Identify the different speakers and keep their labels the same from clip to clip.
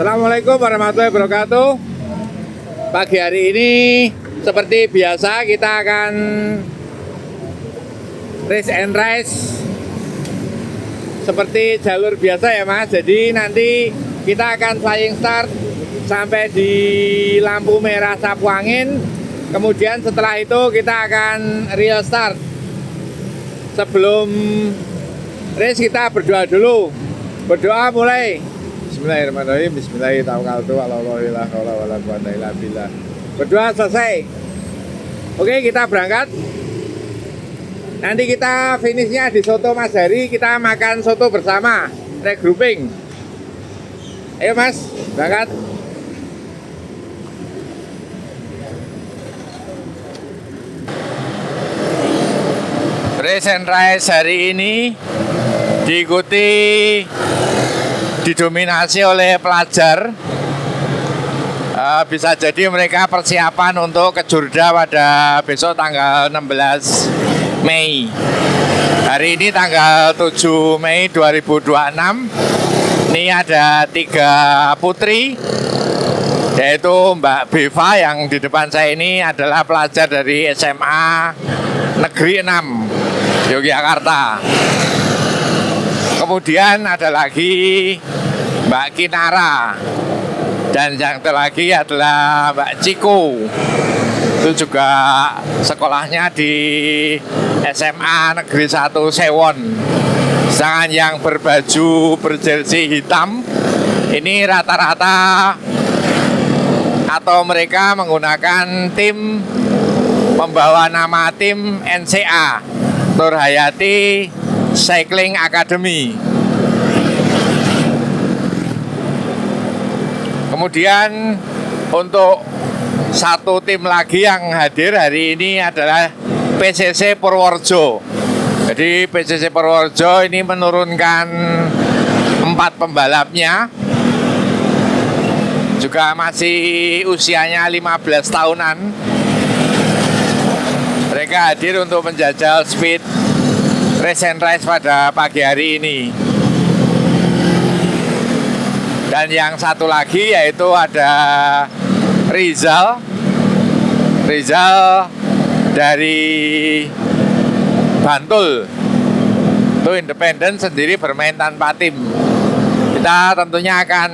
Speaker 1: Assalamualaikum warahmatullahi wabarakatuh. Pagi hari ini seperti biasa kita akan race and race seperti jalur biasa ya Mas. Jadi nanti kita akan flying start sampai di lampu merah sapu angin. Kemudian setelah itu kita akan real start. Sebelum race kita berdoa dulu. Berdoa mulai. Bismillahirrahmanirrahim. Bismillahirrahmanirrahim. Berdoa selesai. Oke, kita berangkat. Nanti kita finishnya di Soto Mas Hari. Kita makan soto bersama, regrouping. Ayo Mas, berangkat. Race and Race hari ini diikuti, didominasi oleh pelajar. Bisa jadi mereka persiapan untuk ke Jurda pada besok tanggal 16 Mei. Hari ini tanggal 7 Mei 2026. Ini ada 3 putri, yaitu Mbak Beva yang di depan saya ini adalah pelajar dari SMA Negeri 6 Yogyakarta. Kemudian ada lagi Mbak Kinara, dan yang lagi adalah Mbak Ciko. Itu juga sekolahnya di SMA Negeri 1 Sewon. Sedangkan yang berbaju berjersey hitam ini rata-rata atau mereka menggunakan tim, membawa nama tim NCA, Nur Hayati Cycling Academy. Kemudian untuk satu tim lagi yang hadir hari ini adalah PCC Purworejo. Jadi PCC Purworejo ini menurunkan 4 pembalapnya, juga masih usianya 15 tahunan. Mereka hadir untuk menjajal speed race and race pada pagi hari ini. Dan yang satu lagi yaitu ada Rizal dari Bantul. Itu independen sendiri bermain tanpa tim. Kita tentunya akan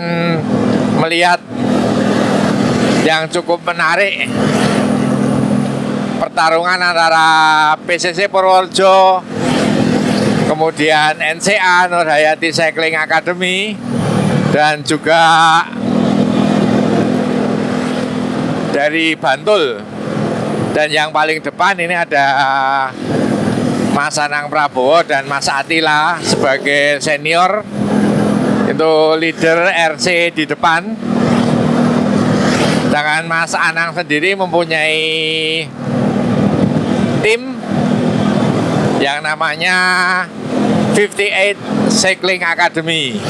Speaker 1: melihat yang cukup menarik, pertarungan antara PCC Purworejo, kemudian NCA Nur Hayati Cycling Academy, dan juga dari Bantul. Dan yang paling depan ini ada Mas Anang Prabowo dan Mas Atila sebagai senior, itu leader RC di depan. Sedangkan Mas Anang sendiri mempunyai tim yang namanya 58 Cycling Academy.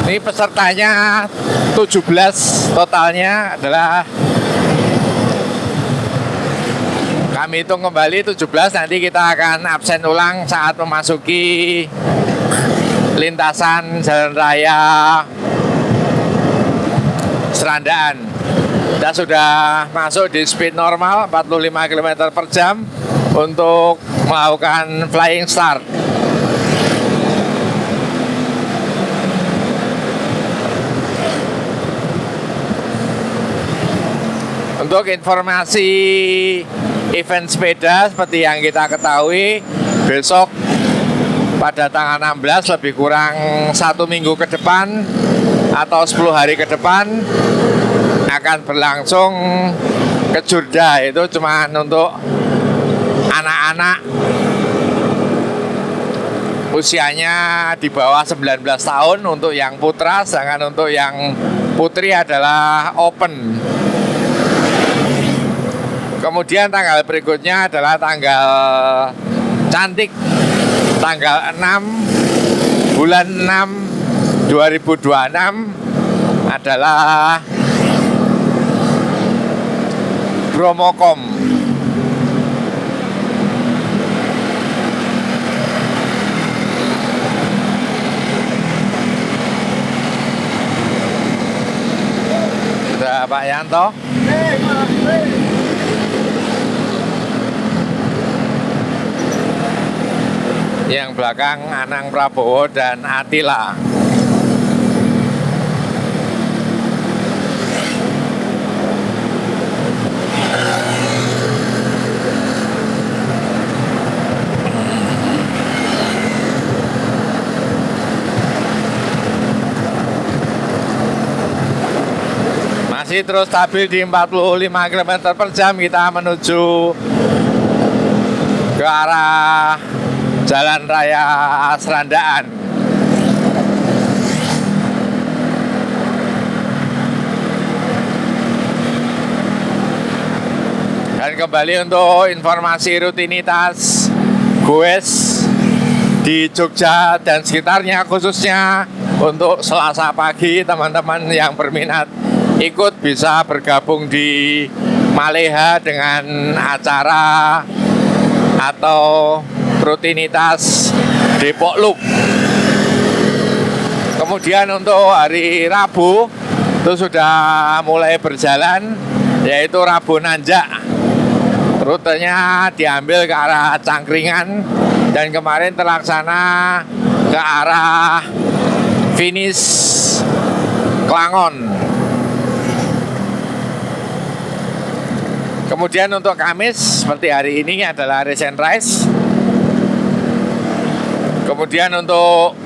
Speaker 1: Ini pesertanya 17 totalnya adalah, kami hitung kembali 17, nanti kita akan absen ulang saat memasuki lintasan jalan raya Serandaan. Kita sudah masuk di speed normal 45 km per jam untuk melakukan flying start. Untuk informasi event sepeda seperti yang kita ketahui, besok pada tanggal 16 lebih kurang 1 minggu ke depan atau 10 hari ke depan akan berlangsung ke Jurda. Itu cuma untuk anak-anak usianya di bawah 19 tahun untuk yang putra, sedangkan untuk yang putri adalah open. Kemudian tanggal berikutnya adalah tanggal cantik, tanggal 6 bulan 6 2026 adalah Bromocom. Sudah Pak Yanto. Yang belakang Anang Prabowo dan Attila. Masih terus stabil di 45 km per jam, kita menuju ke arah Jalan Raya Serandaan. Dan kembali untuk informasi rutinitas goes di Jogja dan sekitarnya, khususnya untuk Selasa pagi, teman-teman yang berminat ikut bisa bergabung di Maleha dengan acara atau rutinitas Depok Loop. Kemudian untuk hari Rabu itu sudah mulai berjalan, yaitu Rabu Nanjak. Rutenya diambil ke arah Cangkringan dan kemarin terlaksana ke arah finish Klangon. Kemudian untuk Kamis seperti hari ini adalah Race and Rise. Kemudian untuk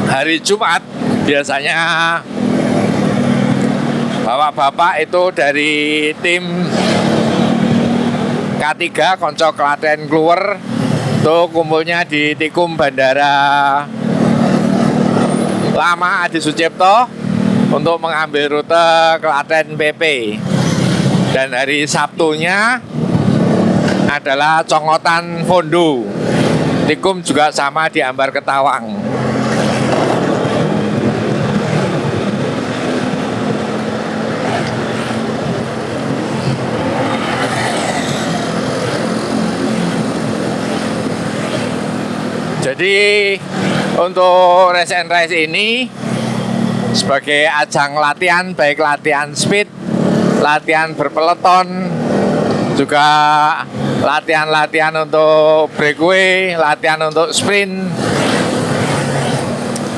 Speaker 1: hari Jumat biasanya bapak-bapak itu dari tim K3 Konco Klaten Kluwer itu kumpulnya di Tikum Bandara Lama Adi Sucipto untuk mengambil rute Klaten PP. Dan hari Sabtunya adalah Congotan Fondo. Tikum juga sama di Ambar Ketawang. Jadi untuk Race and Rise ini sebagai ajang latihan, baik latihan speed, latihan berpeloton, juga latihan-latihan untuk breakaway, latihan untuk sprint,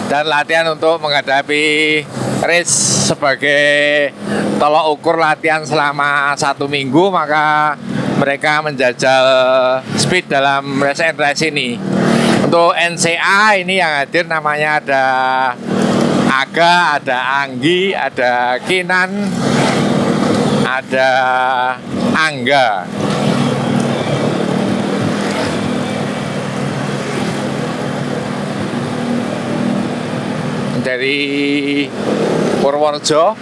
Speaker 1: dan latihan untuk menghadapi race sebagai tolok ukur latihan selama 1 minggu. Maka mereka menjajal speed dalam Race and Rise ini. Untuk NCA ini yang hadir namanya ada Aga, ada Anggi, ada Kinan, ada Angga. Dari Purworejo.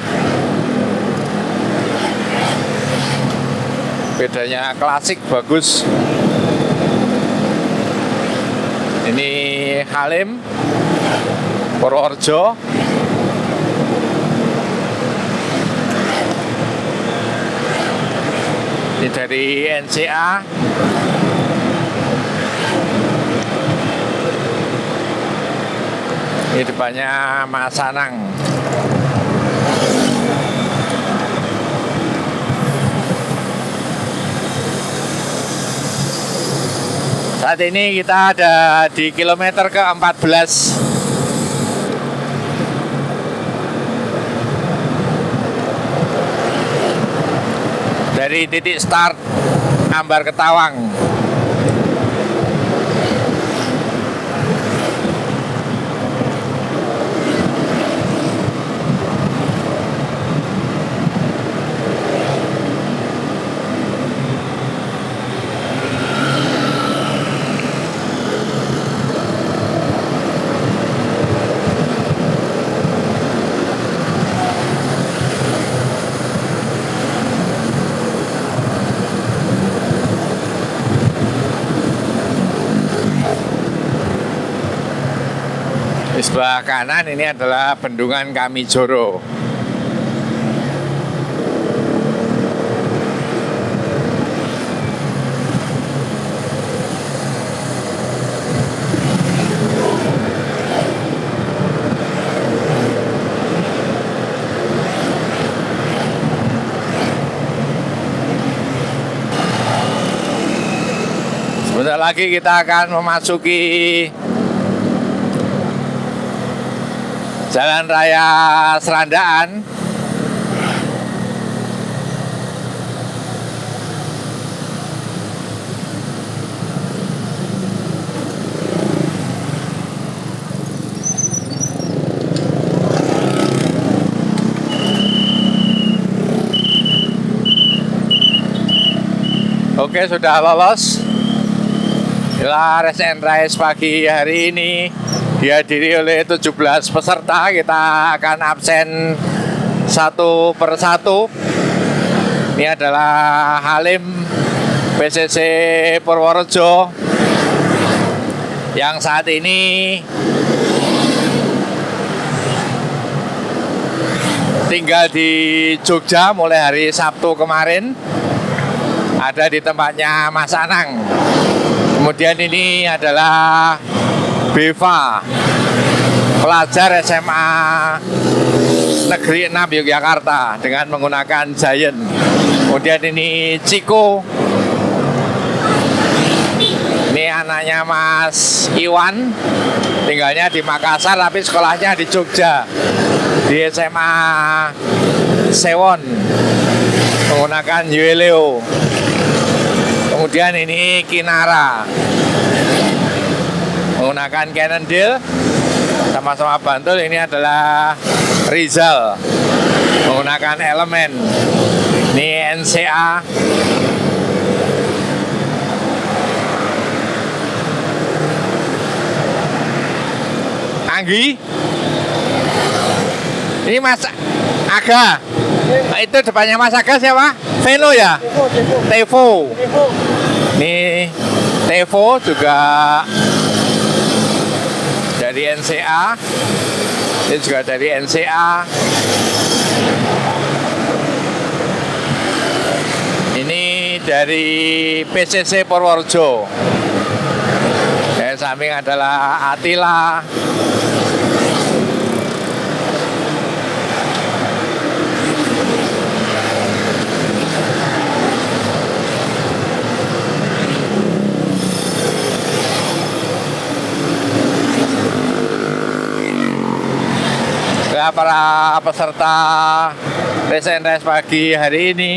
Speaker 1: Bedanya klasik bagus. Ini Halim Purworejo. Ini dari NCA. Ini depannya Mas Anang. Saat ini kita ada di kilometer ke-14. Dari titik start Ambar Ketawang. sebelah kanan ini adalah Bendungan Kamijoro. Sebentar lagi kita akan memasuki Jalan Raya Serandaan. Oke, sudah lolos. Inilah Race and Rice pagi hari ini dihadiri oleh 17 peserta. Kita akan absen satu per satu. Ini adalah Halim PCC Purworejo yang saat ini tinggal di Jogja mulai hari Sabtu kemarin. Ada di tempatnya Mas Anang. Kemudian ini adalah Beva, pelajar SMA Negeri 6 Yogyakarta dengan menggunakan Giant. Kemudian ini Ciko, ini anaknya Mas Iwan, tinggalnya di Makassar tapi sekolahnya di Jogja, di SMA Sewon, menggunakan Yueleo. Kemudian ini Kinara menggunakan Cannondale, sama-sama Bantul. Ini adalah Rizal menggunakan Element. Ini NCA. Anggi. Ini Mas Aga. Itu depannya Mas Aga siapa? Veno ya? Tevo. Ini Tevo juga dari NCA. Ini juga dari NCA. Ini dari PCC Purworejo. Yang samping adalah Atila. Para peserta Race and Rice pagi hari ini.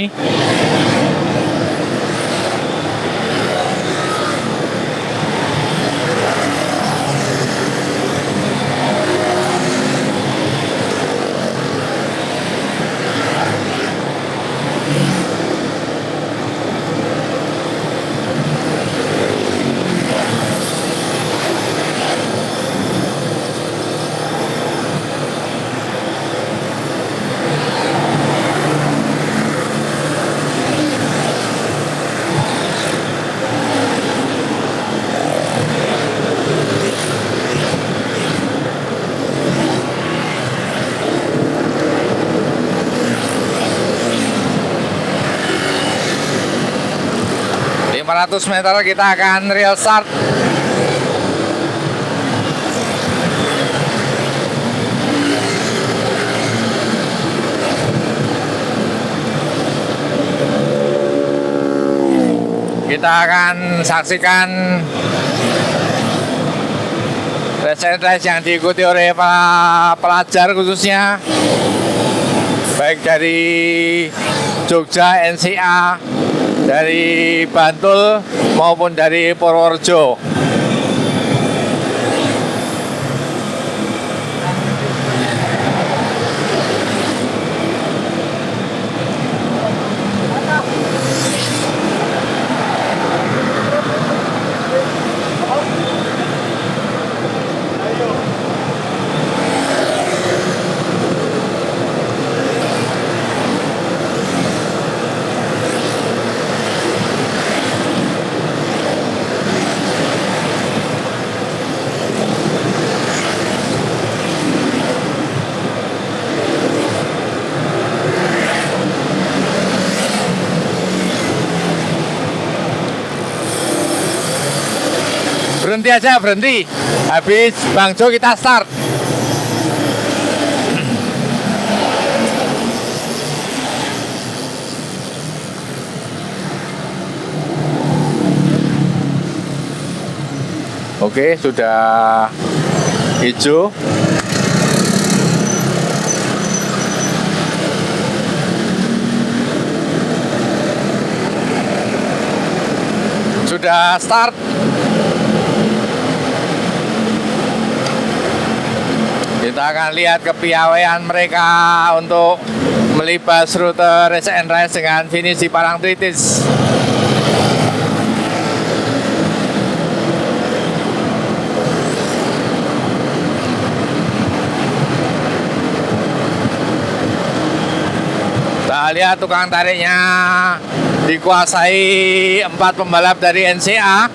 Speaker 1: Meter kita akan real start. Kita akan saksikan race and rice yang diikuti oleh para pelajar khususnya, baik dari Jogja, NCA, dari Bantul maupun dari Purworejo. Berhenti aja, berhenti. Habis Bang Jo kita start. Oke, sudah hijau. Sudah start. Kita akan lihat kepiawaian mereka untuk melibas rute race and race dengan finish di Parangtritis. Kita lihat tukang tariknya dikuasai 4 pembalap dari NCA.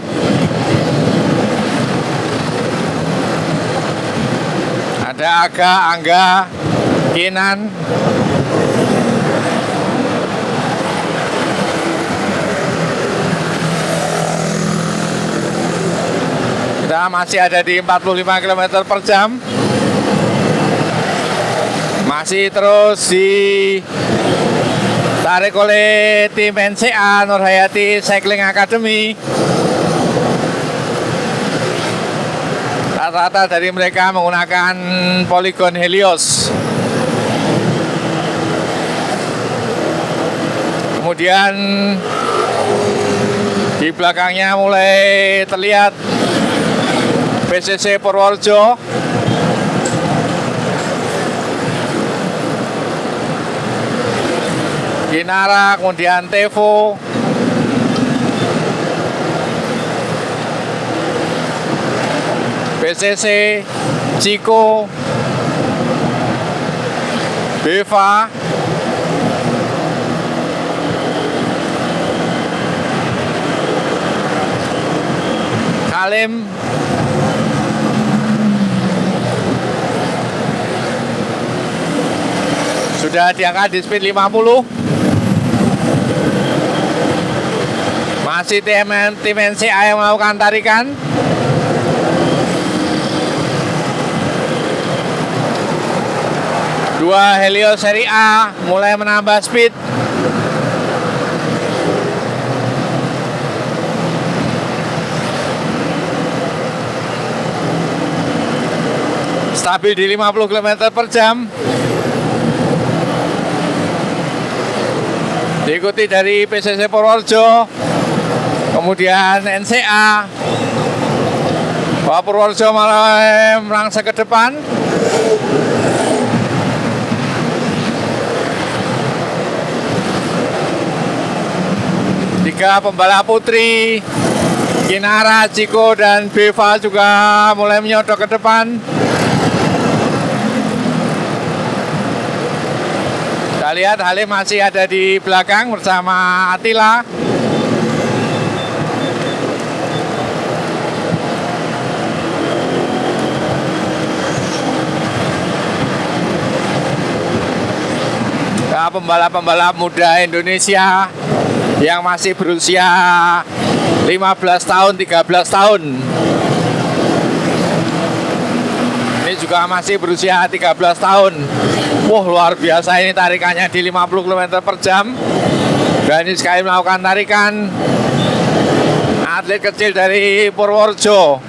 Speaker 1: Ada Aga, Angga, Kinan. Kita masih ada di 45 km per jam. Masih terus ditarik oleh tim NCA Nurhayati Cycling Academy. Rata-rata dari mereka menggunakan Polygon Helios. Kemudian di belakangnya mulai terlihat PCC Purworejo. Kinara, kemudian Tevo. PCC, Ciko, Beva, Kalim, sudah diangkat di speed 50. Masih tim NCA yang melakukan tarikan. Dua Helios seri A mulai menambah speed. Stabil di 50 km per jam. Diikuti dari PCC Purworejo, kemudian NCA. Purworejo mulai merangsek ke depan. Tiga pembalap putri, Kinara, Ciko, dan Beva juga mulai menyodok ke depan. Kita lihat Halim masih ada di belakang bersama Attila. Pembalap-pembalap muda Indonesia yang masih berusia 15 tahun, 13 tahun. Ini juga masih berusia 13 tahun. Wah, luar biasa ini tarikannya di 50 km per jam. Berani sekali melakukan tarikan atlet kecil dari Purworejo.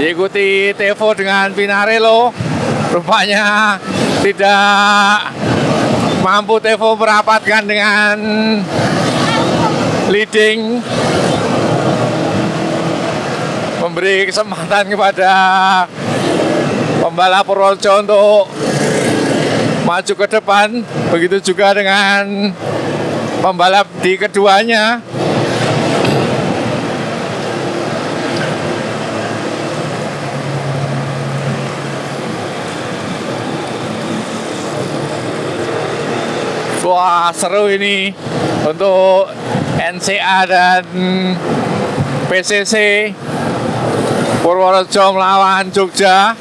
Speaker 1: Diikuti Tevo dengan Pinarello. Rupanya tidak mampu Tevo merapatkan dengan leading. Memberi kesempatan kepada pembalap Purworejo untuk maju ke depan. Begitu juga dengan pembalap di keduanya. Wah, seru ini untuk NCA dan PCC. Purworejo melawan Jogja.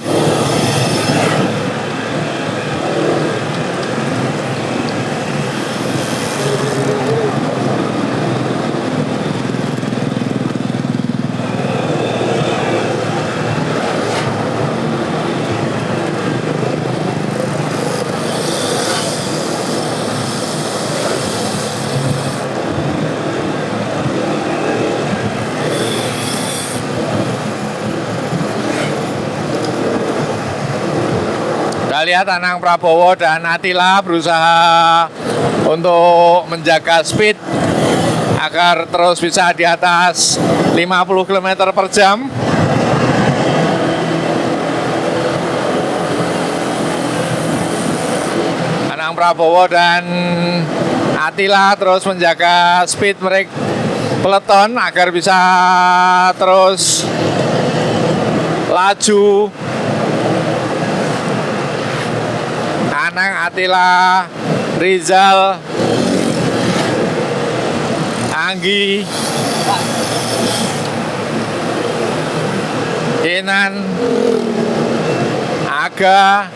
Speaker 1: Kita lihat Anang Prabowo dan Attila berusaha untuk menjaga speed agar terus bisa di atas 50 km per jam. Anang Prabowo dan Attila terus menjaga speed mereka peloton agar bisa terus laju. Anang, Attila, Rizal, Anggi, Kenan, Aga,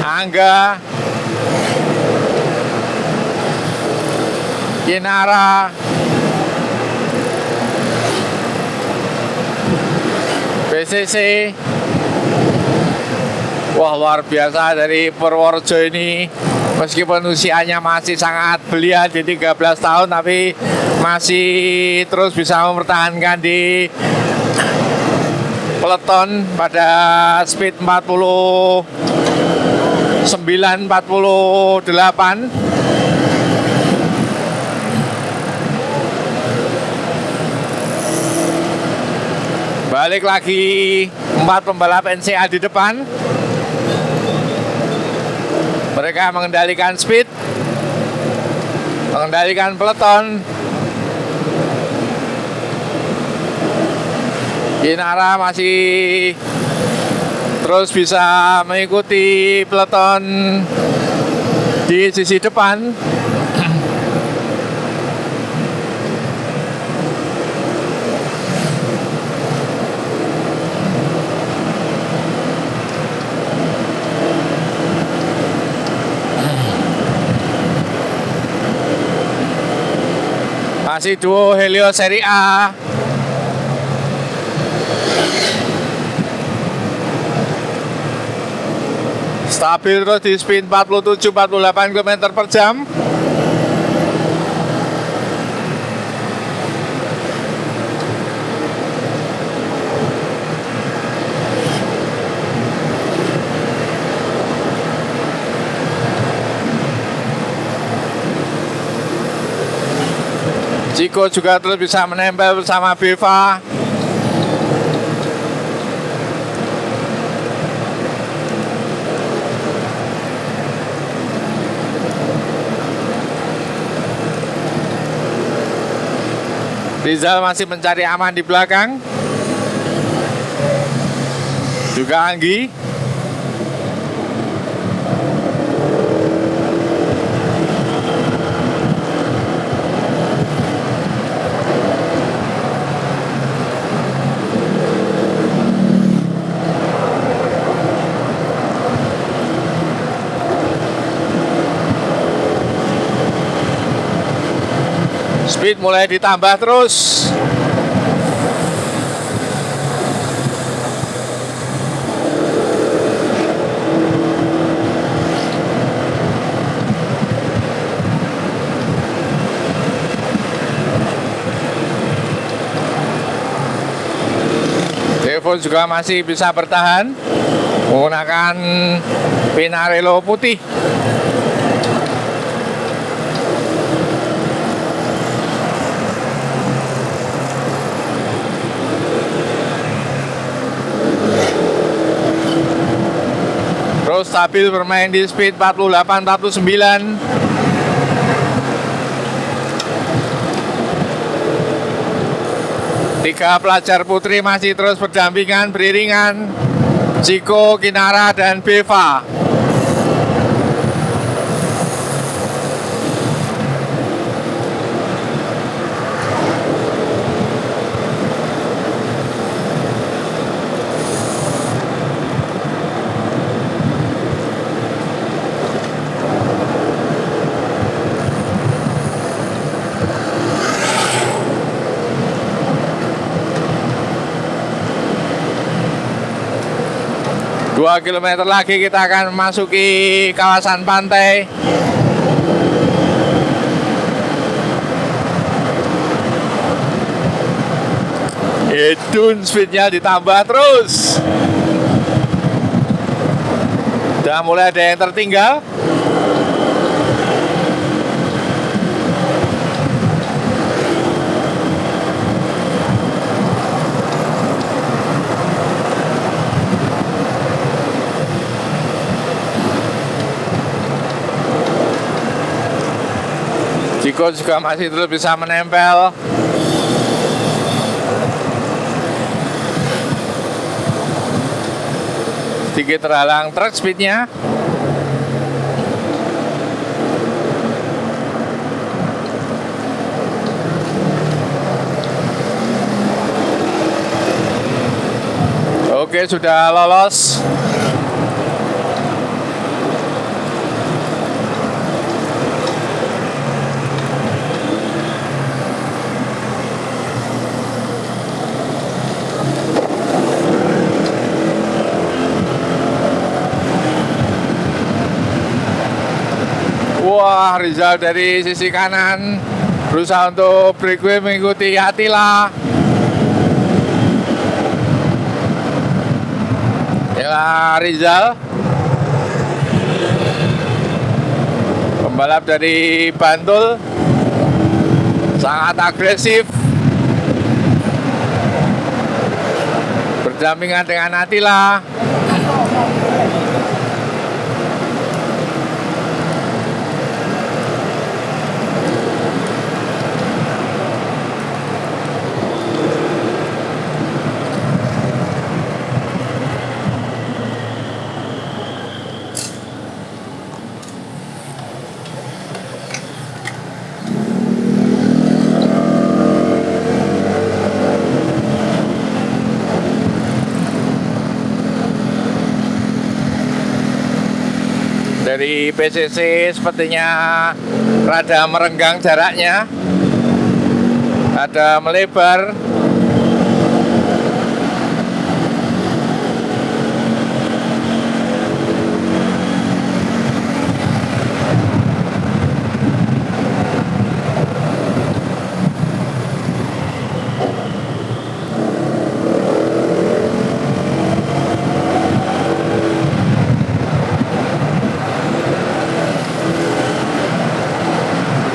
Speaker 1: Angga, Kinara, BCC. Wah, luar biasa dari Purworejo ini. Meskipun usianya masih sangat belia di 13 tahun, tapi masih terus bisa mempertahankan di peloton pada speed 49-48. Balik lagi 4 pembalap NCA di depan. Mereka mengendalikan speed, mengendalikan peloton. Kinara masih terus bisa mengikuti peloton di sisi depan. Masih duo Helio seri A. Stabil terus di speed 47-48 km per jam. Ciko juga terus bisa menempel bersama Beva. Rizal masih mencari aman di belakang. Juga Anggi. Speed mulai ditambah terus. Devon juga masih bisa bertahan menggunakan Pinarello putih. Terus stabil bermain di speed 48-49. Tiga pelajar putri masih terus berdampingan, beriringan. Ciko, Kinara, dan Beva. Dua kilometer lagi kita akan memasuki kawasan pantai. Edun speednya ditambah terus. Sudah mulai ada yang tertinggal. Jiko juga masih terus bisa menempel. Sedikit terhalang truk speednya. Oke, sudah lolos. Wah, Rizal dari sisi kanan berusaha untuk breakaway mengikuti Attila. Inilah Rizal, pembalap dari Bantul, sangat agresif, berdampingan dengan Attila. Dari PCC sepertinya rada merenggang jaraknya, ada melebar.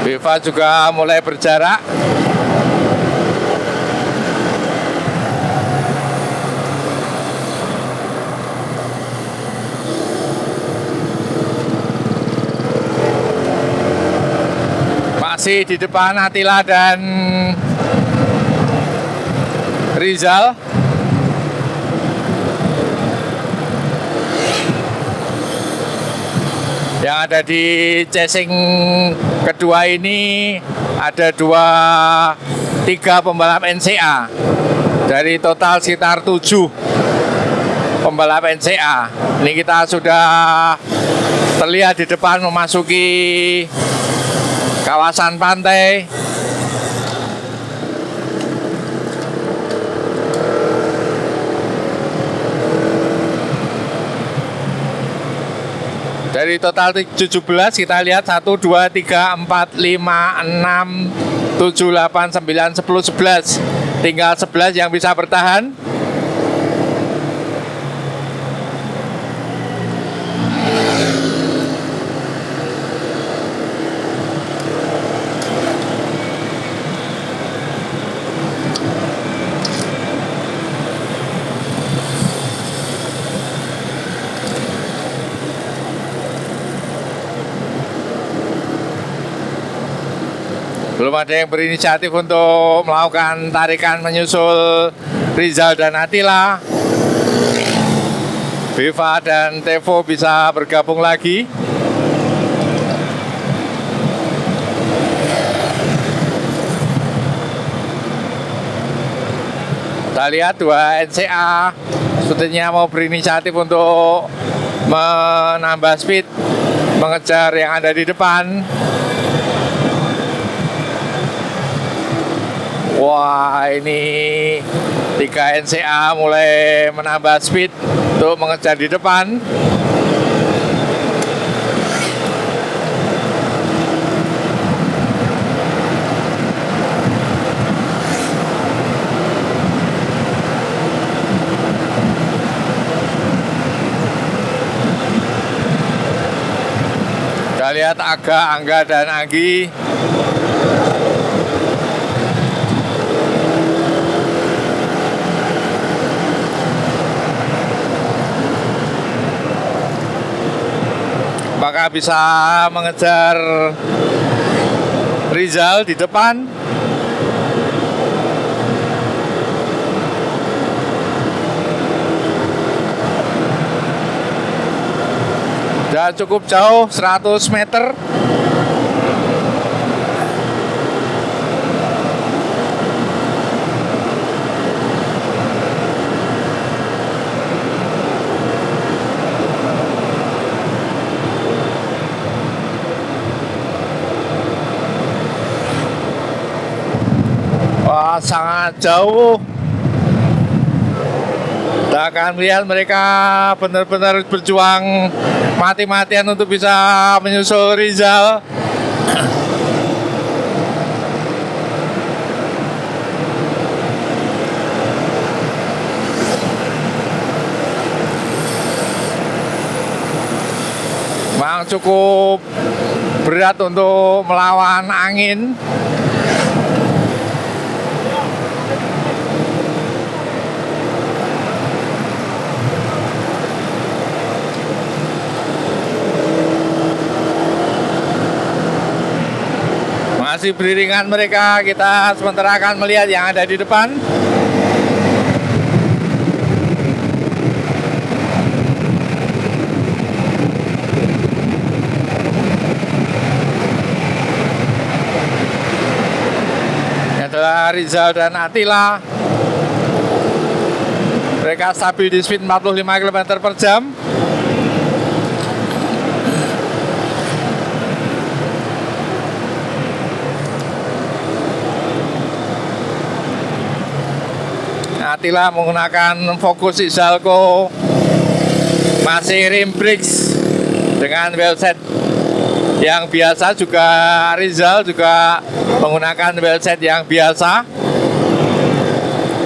Speaker 1: Viva juga mulai berjarak. Masih di depan Attila dan Rizal. Yang ada di chasing kedua ini ada 3 pembalap NCA. Dari total sekitar 7 pembalap NCA. Ini kita sudah terlihat di depan memasuki kawasan pantai. Dari total 17 kita lihat 1, 2, 3, 4, 5, 6, 7, 8, 9, 10, 11. Tinggal 11 yang bisa bertahan. Belum ada yang berinisiatif untuk melakukan tarikan menyusul Rizal dan Attila. Viva dan Tevo bisa bergabung lagi. Kita lihat 2 NCA sepertinya mau berinisiatif untuk menambah speed, mengejar yang ada di depan. Wah, ini 3 NCA mulai menambah speed untuk mengejar di depan. lihat Aga, Angga, dan Anggi. Apakah bisa mengejar Rizal di depan? Sudah cukup jauh, 100 meter. Wah, sangat jauh. Kita akan melihat mereka benar-benar berjuang mati-matian untuk bisa menyusul Rizal. Memang cukup berat untuk melawan angin. Masih beriringan mereka, kita sementara akan melihat yang ada di depan. Ini adalah Rizal dan Attila. Mereka stabil di speed 45 km per jam. Attila menggunakan fokus Ishalco, masih rim brakes dengan wheelset yang biasa, juga Rizal juga menggunakan wheelset yang biasa.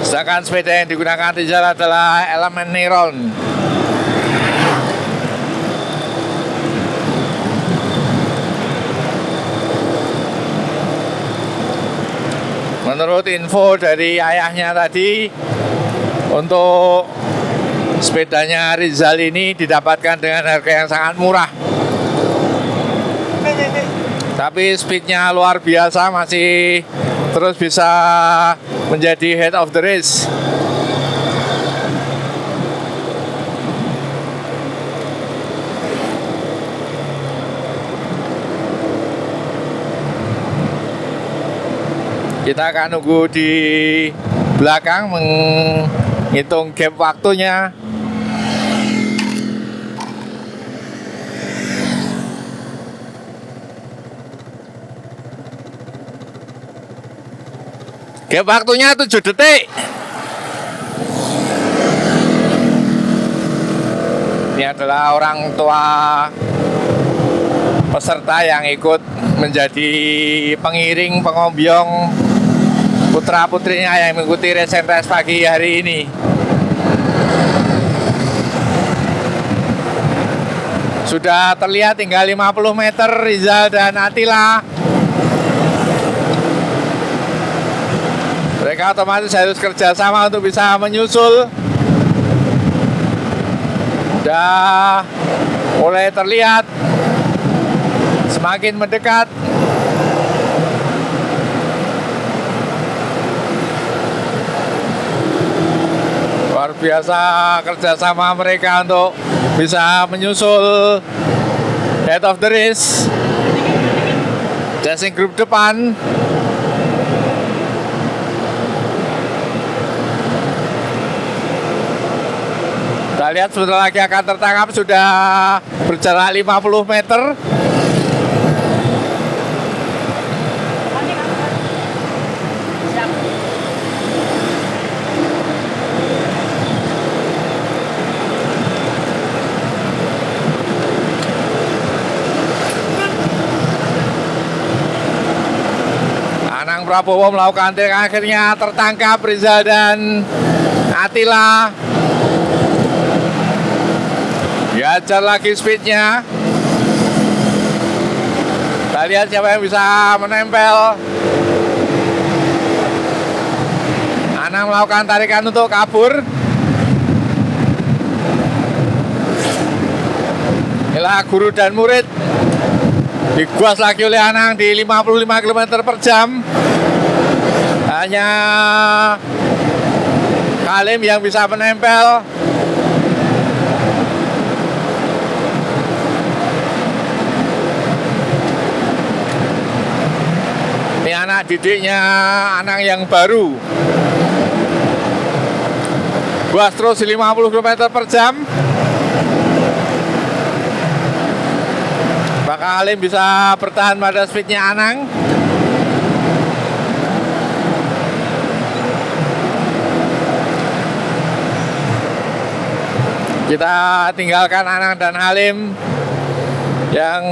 Speaker 1: Sedangkan sepeda yang digunakan Rizal adalah elemen Neuron. Menurut info dari ayahnya tadi, untuk sepedanya Rizal ini didapatkan dengan harga yang sangat murah. Tapi speednya luar biasa, masih terus bisa menjadi head of the race. Kita akan nunggu di belakang menghitung gap waktunya. Gap waktunya 7 detik. Ini adalah orang tua peserta yang ikut menjadi pengiring, pengombyong putra-putrinya yang mengikuti recent race pagi hari ini. Sudah terlihat tinggal 50 meter Rizal dan Attila. Mereka otomatis harus kerjasama untuk bisa menyusul. Sudah mulai terlihat semakin mendekat. Luar biasa kerjasama mereka untuk bisa menyusul head of the race. Chasing group depan. Kita lihat sebentar lagi akan tertangkap, sudah berjarak 50 meter. Anang Prabowo melakukan trik, akhirnya tertangkap Rizal dan Attila. Diajar lagi speednya. Kita lihat siapa yang bisa menempel. Anang melakukan tarikan untuk kabur. Inilah guru dan murid. Diguas lagi oleh Anang di 55 km per jam. Hanya Halim yang bisa menempel. Ini anak didiknya Anang yang baru. Guas terus di 50 km per jam. Apakah Halim bisa bertahan pada speednya Anang? Kita tinggalkan Anang dan Halim yang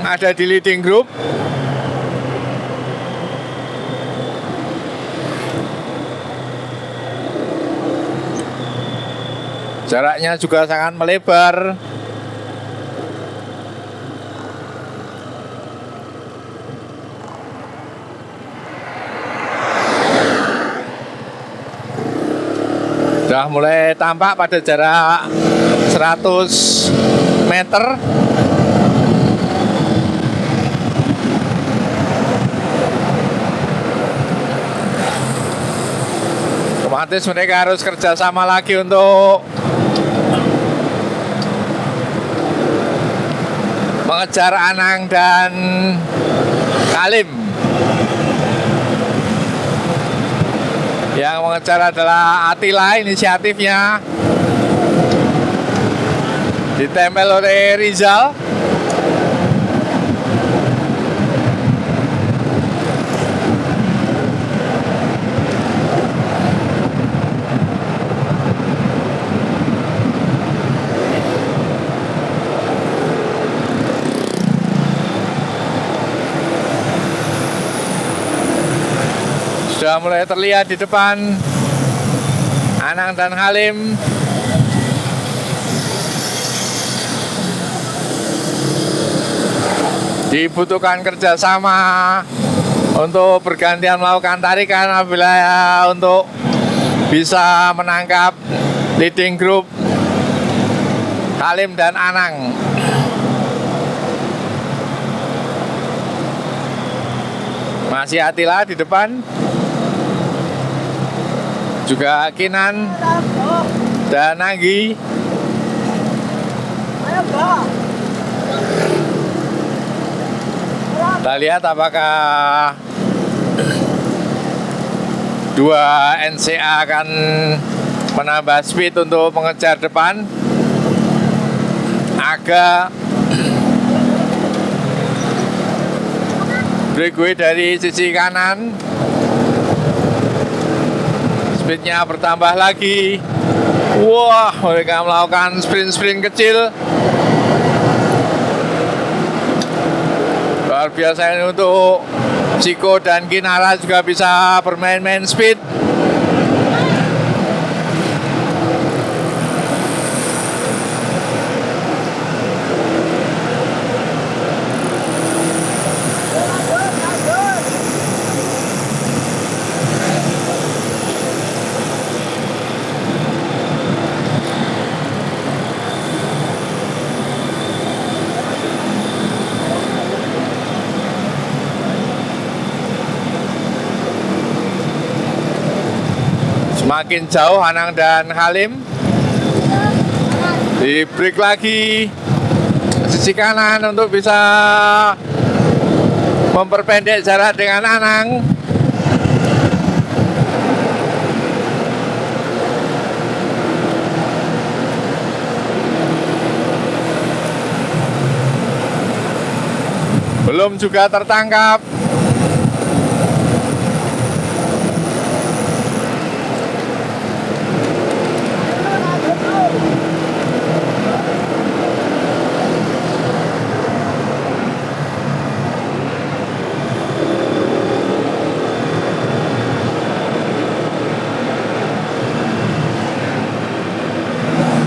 Speaker 1: ada di leading group. Jaraknya juga sangat melebar. Sudah mulai tampak pada jarak 100 meter. Otomatis mereka harus kerjasama lagi untuk mengejar Anang dan Halim. Yang mengejar adalah Atila, inisiatifnya ditempel oleh Rizal. Sudah mulai terlihat di depan Anang dan Halim. Dibutuhkan kerjasama untuk bergantian melakukan tarikan apabila untuk bisa menangkap leading group Halim dan Anang. Masih Atila di depan. Juga Kinan dan Nagi. Kita lihat apakah dua NCA akan menambah speed untuk mengejar depan. Agak breakaway dari sisi kanan. Speednya bertambah lagi. Wah, mereka melakukan sprint-sprint kecil. Luar biasa ini untuk Ciko dan Kinara juga bisa bermain-main speed. Semakin jauh Anang dan Halim. Di break lagi sisi kanan untuk bisa memperpendek jarak dengan Anang. Belum juga tertangkap.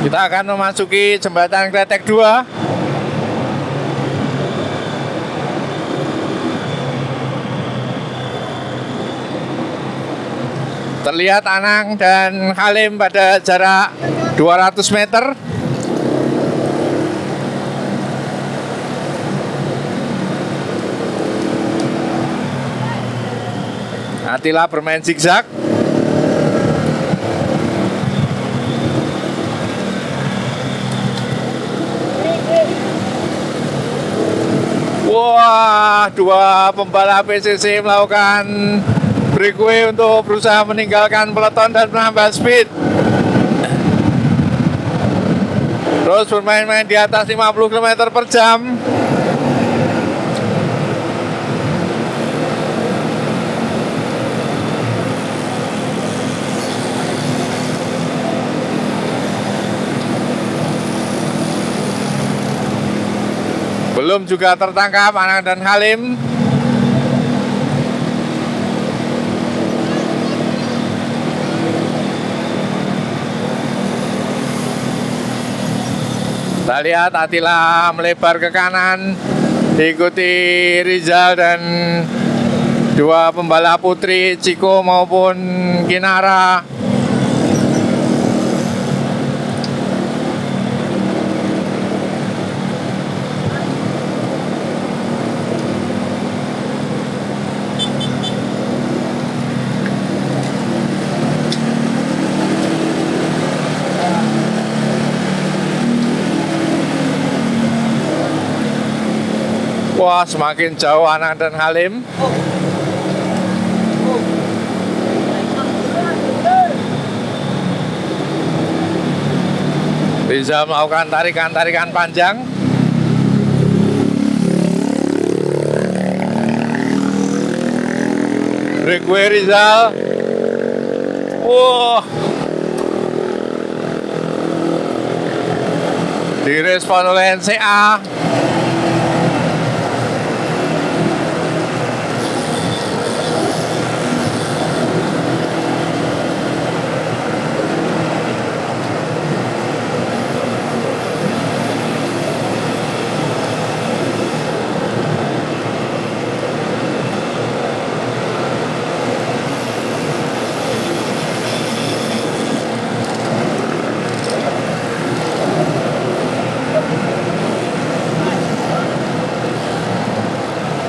Speaker 1: Kita akan memasuki jembatan Kretek 2. Terlihat Anang dan Halim pada jarak 200 meter. Atila bermain zigzag. Wah, dua pembalap PCC melakukan breakaway untuk berusaha meninggalkan peloton dan menambah speed. Terus bermain-main di atas 50 km per jam. Belum juga tertangkap Anang dan Halim. Kita lihat Atila melebar ke kanan, diikuti Rizal dan dua pembalap putri, Ciko maupun Kinara. Wah, semakin jauh Anang dan Halim. Bisa melakukan tarikan-tarikan panjang. Breakaway Rizal. Wah. Direspon oleh NCA.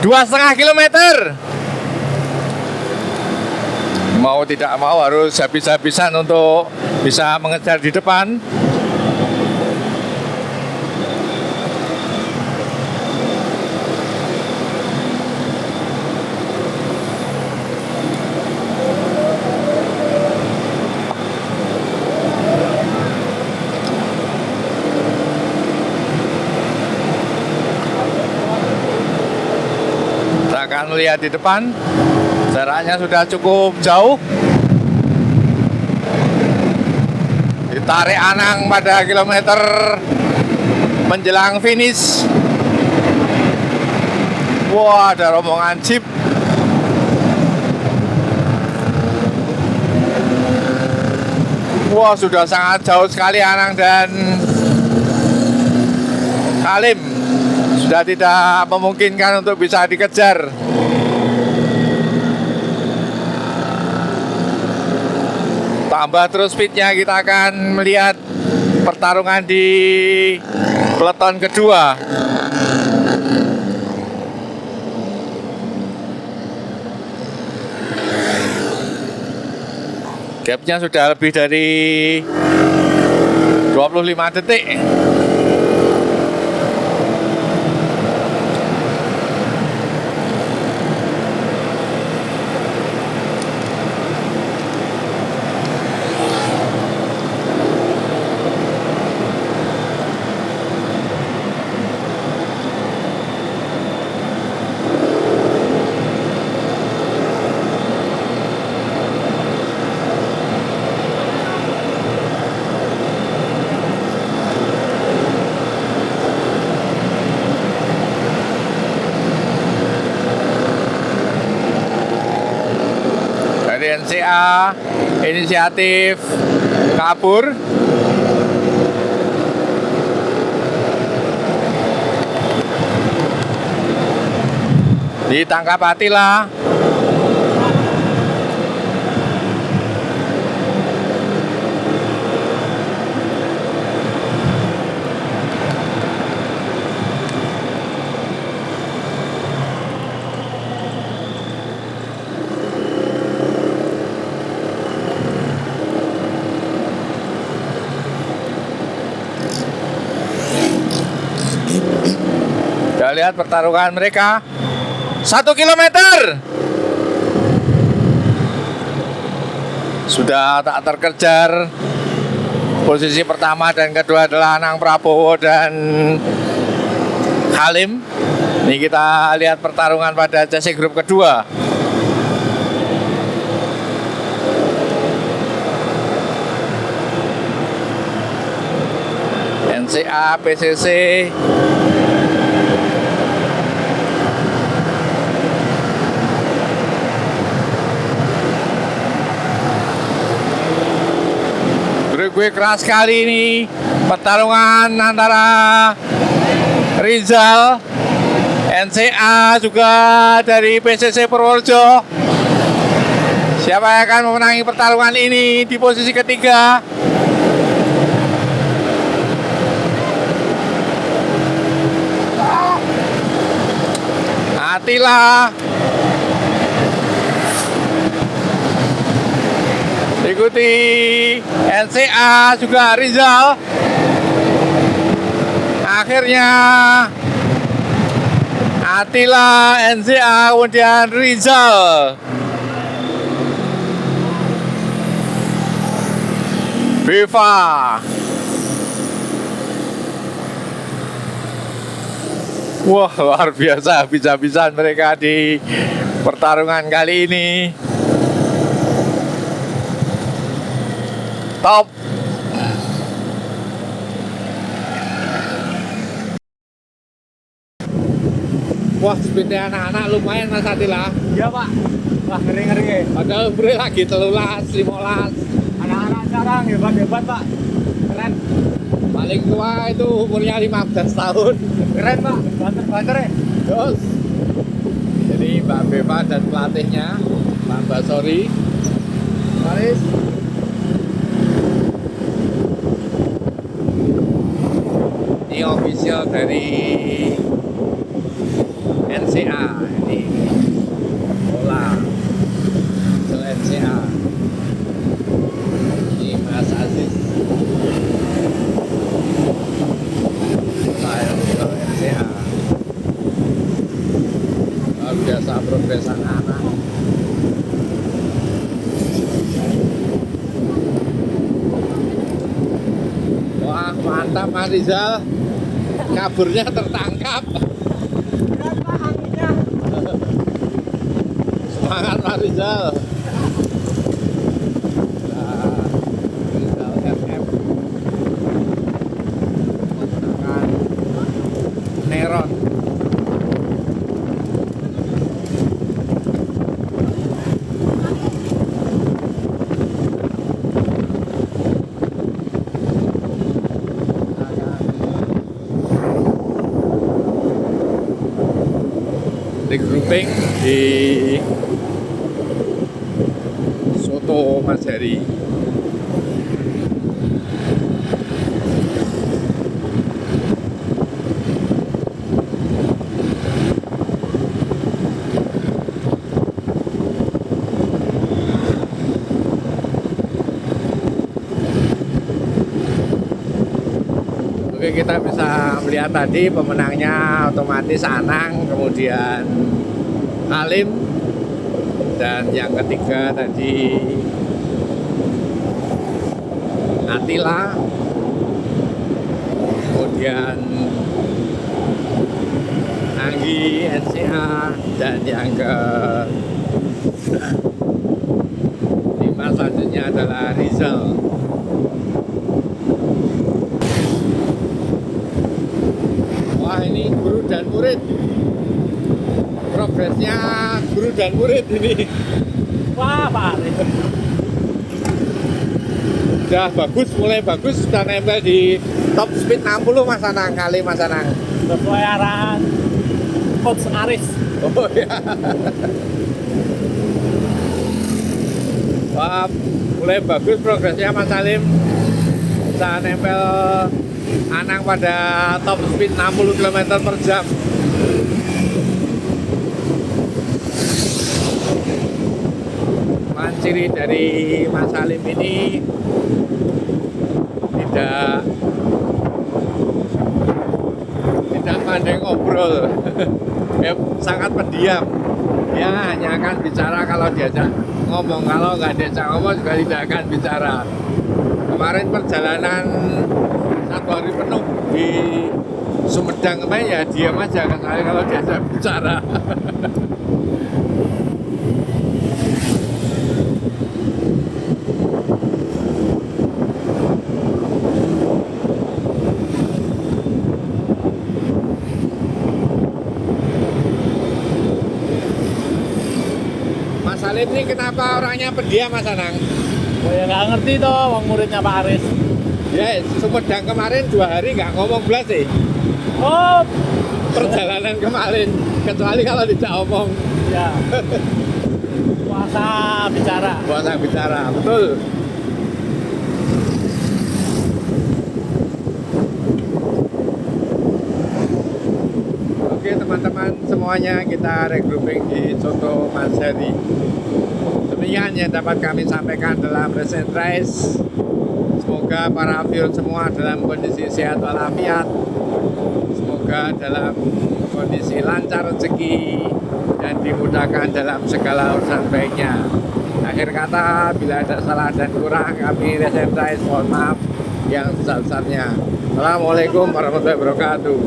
Speaker 1: Dua setengah kilometer. Mau tidak mau harus habis-habisan untuk bisa mengejar di depan. Akan melihat di depan, jaraknya sudah cukup jauh. Ditarik Anang pada kilometer menjelang finish. Wah, ada rombongan jeep. Wah, sudah sangat jauh sekali Anang dan Halim. Sudah tidak memungkinkan untuk bisa dikejar. Tambah terus speednya, kita akan melihat pertarungan di peloton kedua. Gapnya sudah lebih dari 25 detik. NCA inisiatif kabur. Ditangkap Atila. lihat pertarungan mereka. 1 kilometer. Sudah tak terkejar. Posisi pertama dan kedua adalah Anang Prabowo dan Halim. Ini kita lihat pertarungan pada CC grup kedua. NCA, PCC, gue keras sekali ini pertarungan antara Rizal, NCA juga dari PCC Purworejo. Siapa yang akan memenangi pertarungan ini di posisi ketiga? Atila. Ikuti NCA juga Rizal. Akhirnya Atila, NCA, kemudian Rizal. Viva. Wah, luar biasa habis-habisan mereka di pertarungan kali ini. Top. Wah, speednya anak-anak lumayan Mas Atila.
Speaker 2: Iya Pak. Wah ngeri-ngeri.
Speaker 1: Padahal umurnya lagi 13, 15.
Speaker 2: Anak-anak sekarang hebat-hebat Pak. Keren.
Speaker 1: Paling tua itu umurnya 15 tahun.
Speaker 2: Keren Pak. Banter-banter ya.
Speaker 1: Terus. Jadi Mbak Beva dan pelatihnya Mbak Basori. Maris. Ini official dari NCA ini bola NCA. Ini Mas Aziz. Saya untuk NCA. Luar biasa progresan anak. Wah mantap Mas Rizal. Kaburnya tertangkap. Semangat Pak Rizal. Nah, Rizal FM memenangkan Neron. Regrouping di Soto Mas Heri. Oke, kita bisa melihat tadi pemenangnya otomatis Anang, kemudian Halim, dan yang ketiga tadi Atila, kemudian Anggi, NCA, dan yang ke 5 selanjutnya adalah Rizal. Wah, ini guru dan murid. Progresnya guru dan murid ini.
Speaker 2: Wah Pak.
Speaker 1: Sudah bagus, mulai bagus, sudah nempel di top speed 60 Mas Anang, kali Mas Anang.
Speaker 2: Sesuai arahan Coach Aris.
Speaker 1: Oh ya. Wah, mulai bagus progresnya Mas Salim. Bisa nempel Anang pada top speed 60 km per jam. Ciri dari Mas Salim ini tidak pandai ngobrol. Dia sangat pendiam. Dia hanya akan bicara kalau diajak ngomong. Kalau nggak diajak ngomong juga tidak akan bicara. Kemarin perjalanan 1 hari penuh di Sumedang kemarin ya diam aja kecuali kalau diajak bicara. Mas Salim ini kenapa orangnya pendiam Mas Anang?
Speaker 2: Oh ya nggak ngerti toh, wong muridnya Pak Aris.
Speaker 1: Ya Sumedang kemarin 2 hari nggak ngomong belas sih.
Speaker 2: Oh,
Speaker 1: Perjalanan kemarin kecuali kalau tidak omong.
Speaker 2: ya. Puasa bicara.
Speaker 1: Puasa bicara, betul. Oke teman-teman semuanya, kita regrouping di Soto Mas Heri. Demikian yang dapat kami sampaikan dalam Recent Rise. Semoga para viewer semua dalam kondisi sehat walafiat. Semoga dalam kondisi lancar rezeki dan dimudahkan dalam segala urusan baiknya. Akhir kata, bila ada salah dan kurang, kami Recent Rise mohon maaf yang sebesar-besarnya. Assalamualaikum warahmatullahi wabarakatuh.